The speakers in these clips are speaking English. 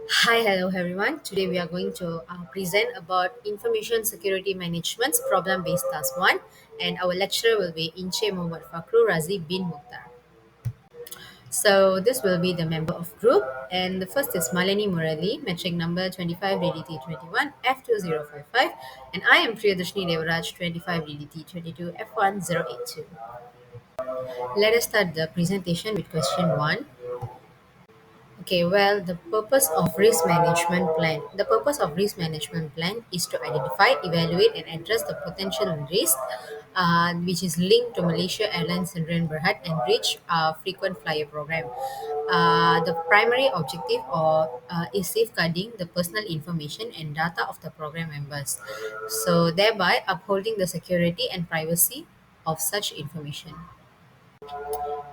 Hi, hello everyone. Today we are going to present about information security management's problem-based task 1, and our lecturer will be Inche Mohammad Fakru Razi bin Mukhtar. So this will be the member of group, and the first is Malini Murali, metric number 25 DDT 21 F2055, and I am Priyadarshini Devaraj 25 DDT 22 F1082. Let us start the presentation with question 1. Okay, well, the purpose of risk management plan. The purpose of risk management plan is to identify, evaluate, and address the potential risk, which is linked to Malaysia Airlines Sdn Berhad and Bridge frequent flyer program. The primary objective is safeguarding the personal information and data of the program members, so thereby upholding the security and privacy of such information.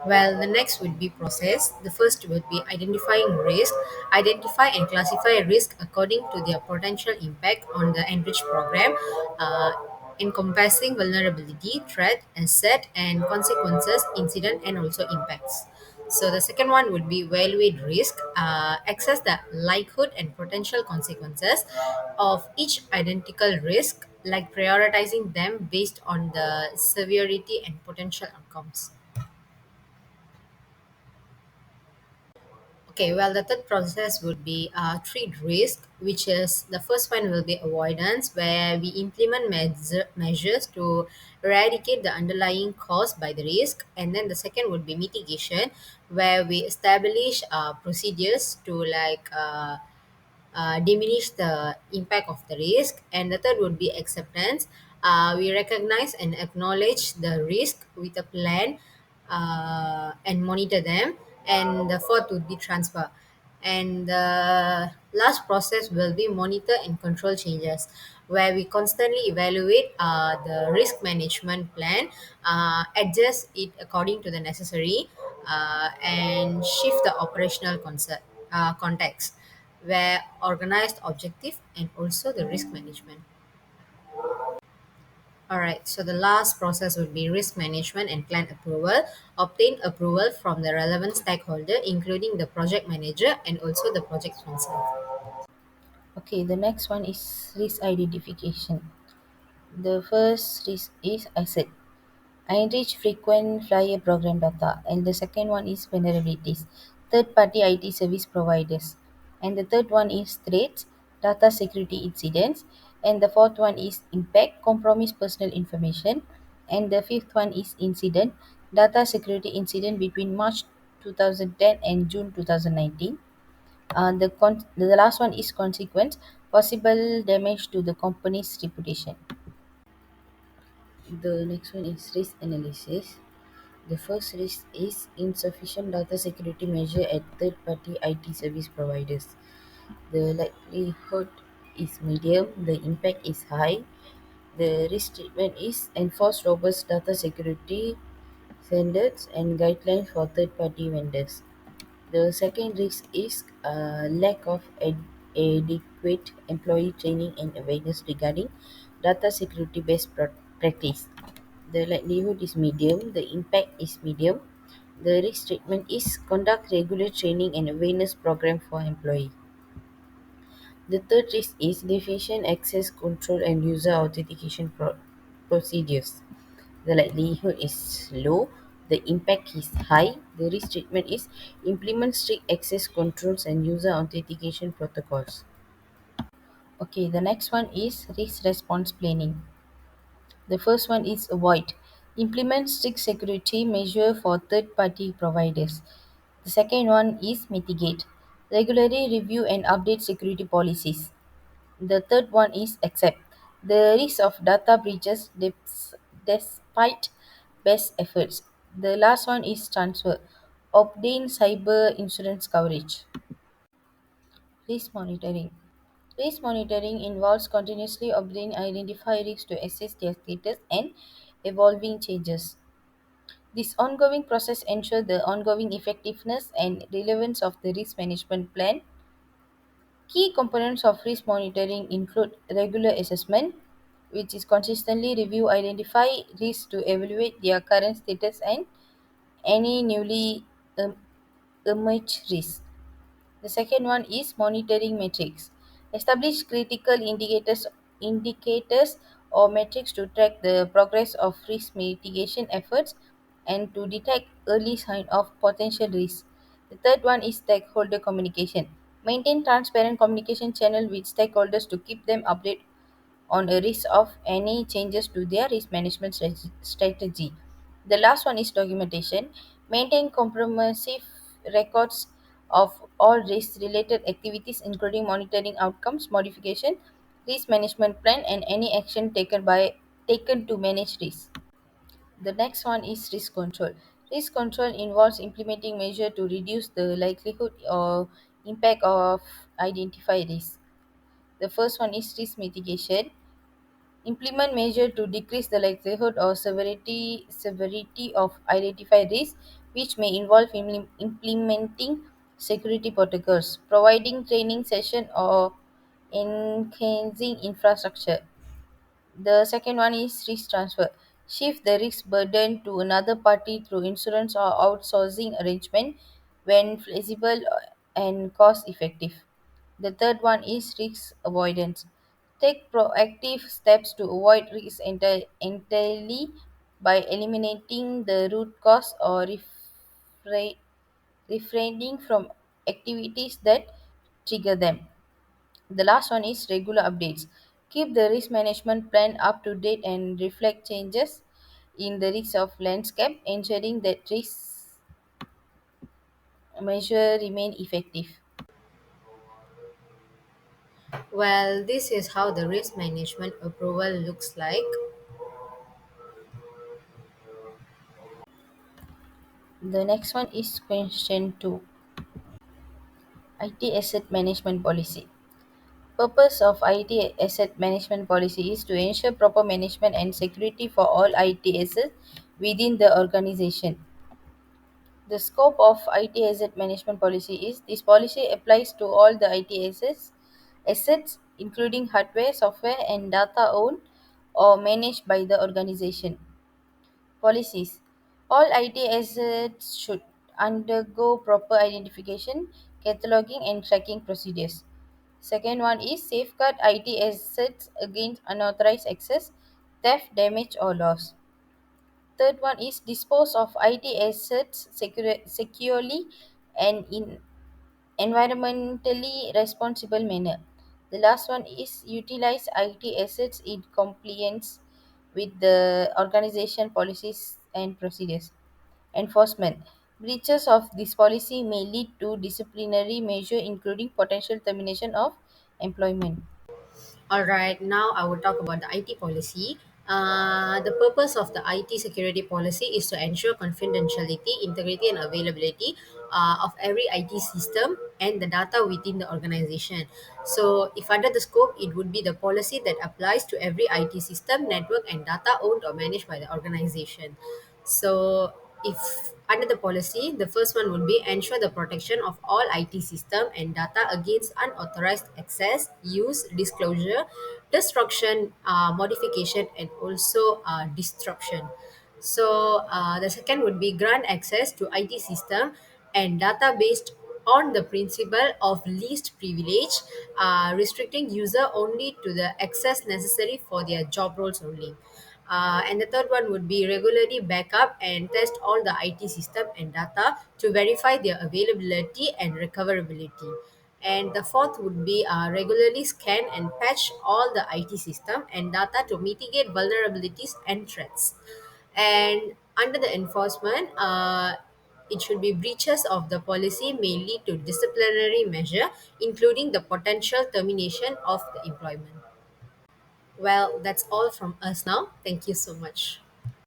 Well, the next would be process. The first would be identifying risk. Identify and classify risk according to their potential impact on the enriched program, encompassing vulnerability, threat, asset, and consequences, incident, and also impacts. So the second one would be evaluate risk, assess the likelihood and potential consequences of each identical risk, like prioritizing them based on the severity and potential outcomes. Okay, well, the third process would be treat risk, which is the first one will be avoidance, where we implement measures to eradicate the underlying cause by the risk. And then the second would be mitigation, where we establish procedures to diminish the impact of the risk. And the third would be acceptance. We recognize and acknowledge the risk with a plan and monitor them. And the fourth would be transfer. And the last process will be monitor and control changes, where we constantly evaluate the risk management plan, adjust it according to the necessary, and shift the operational context, where organized objective and also the risk management. All right, so the last process would be risk management and plan approval. Obtain approval from the relevant stakeholder, including the project manager and also the project sponsor. Okay, the next one is risk identification. The first risk is asset. I enrich frequent flyer program data, and the second one is vulnerabilities, third party IT service providers, and the third one is threats, data security incidents, and the fourth one is impact, compromise personal information, and the fifth one is incident, data security incident between March 2010 and June 2019. The last one is consequence, possible damage to the company's reputation. The next one is risk analysis. The first risk is insufficient data security measure at third-party IT service providers. The likelihood is medium, the impact is high. The risk treatment is enforce robust data security standards and guidelines for third-party vendors. The second risk is lack of adequate employee training and awareness regarding data security practice. The likelihood is medium, the impact is medium. The risk treatment is conduct regular training and awareness program for employee. The third risk is deficient access control and user authentication procedures. The likelihood is low, the impact is high. The risk treatment is implement strict access controls and user authentication protocols. Okay, the next one is risk response planning. The first one is avoid. Implement strict security measure for third-party providers. The second one is mitigate. Regularly review and update security policies. The third one is accept. The risk of data breaches despite best efforts. The last one is transfer. Obtain cyber insurance coverage. Risk monitoring. Risk monitoring involves continuously obtaining identify risks to assess their status and evolving changes. This ongoing process ensures the ongoing effectiveness and relevance of the risk management plan. Key components of risk monitoring include regular assessment, which is consistently review identify risks to evaluate their current status and any newly um, emerged risks. The second one is monitoring metrics. Establish critical indicators or metrics to track the progress of risk mitigation efforts and to detect early sign of potential risk. The third one is stakeholder communication. Maintain transparent communication channel with stakeholders to keep them updated on a risk of any changes to their risk management strategy. The last one is documentation. Maintain comprehensive records of all risk related activities, including monitoring outcomes, modification, risk management plan, and any action taken to manage risk. The next one is risk control. Risk control involves implementing measures to reduce the likelihood or impact of identified risk. The first one is risk mitigation. Implement measures to decrease the likelihood or severity of identified risks, which may involve implementing security protocols, providing training session, or enhancing infrastructure. The second one is risk transfer. Shift the risk burden to another party through insurance or outsourcing arrangement when feasible and cost effective. The third one is risk avoidance. Take proactive steps to avoid risk entirely by eliminating the root cause or refraining from activities that trigger them. The last one is regular updates. Keep the risk management plan up to date and reflect changes in the risk of landscape, ensuring that risk measure remain effective. Well, this is how the risk management approval looks like. The next one is question 2. IT asset management policy. Purpose of IT asset management policy is to ensure proper management and security for all IT assets within the organization. The scope of IT asset management policy is this policy applies to all the assets including hardware, software, and data owned or managed by the organization. Policies. All IT assets should undergo proper identification, cataloging, and tracking procedures. Second one is safeguard IT assets against unauthorized access, theft, damage, or loss. Third one is dispose of IT assets securely and in environmentally responsible manner. The last one is utilize IT assets in compliance with the organization policies and procedures. Enforcement. Breaches of this policy may lead to disciplinary measure including potential termination of employment. All right, now I will talk about the IT policy. The purpose of the IT security policy is to ensure confidentiality, integrity, and availability of every IT system and the data within the organization. So, if under the scope, it would be the policy that applies to every IT system, network, and data owned or managed by the organization. So, if under the policy, the first one would be ensure the protection of all IT system and data against unauthorized access, use, disclosure, destruction, modification, and also disruption. So the second would be grant access to IT system and data based on the principle of least privilege, restricting user only to the access necessary for their job roles only. And the third one would be regularly backup and test all the IT system and data to verify their availability and recoverability. And the fourth would be regularly scan and patch all the IT system and data to mitigate vulnerabilities and threats. And under the enforcement, it should be breaches of the policy may lead to disciplinary measure, including the potential termination of the employment. Well, that's all from us now. Thank you so much.